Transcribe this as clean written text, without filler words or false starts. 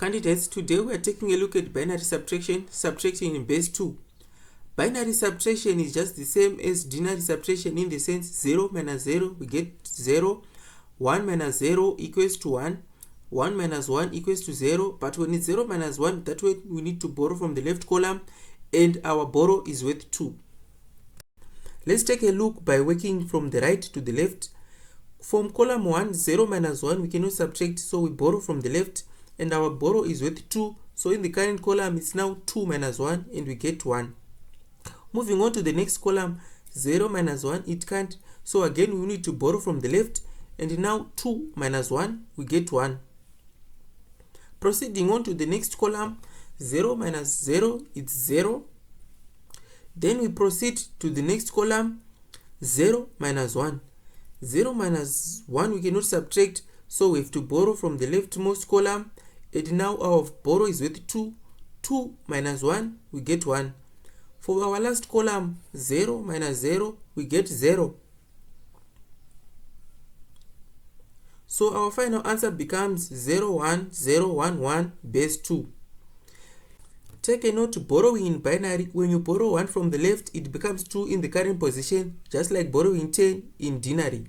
Candidates, today we are taking a look at binary subtraction, subtracting in base 2. Binary subtraction is just the same as denary subtraction in the sense 0 minus 0, we get 0, 1 minus 0 equals to 1, 1 minus 1 equals to 0, but when it's 0 minus 1, that way we need to borrow from the left column, and our borrow is worth 2. Let's take a look by working from the right to the left. From column 1, 0 minus 1, we cannot subtract, so we borrow from the left, and our borrow is worth 2. So in the current column, it's now 2 minus 1, and we get 1. Moving on to the next column, 0 minus 1, it can't. So again, we need to borrow from the left, and now 2 minus 1, we get 1. Proceeding on to the next column, 0 minus 0, it's 0. Then we proceed to the next column, 0 minus 1. 0 minus 1 we cannot subtract, so we have to borrow from the leftmost column, and now our borrow is worth 2. 2 minus 1, we get 1. For our last column, 0 minus 0, we get 0. So our final answer becomes 01011 base 2. Take a note, borrowing in binary, when you borrow 1 from the left, it becomes 2 in the current position, just like borrowing 10 in denary.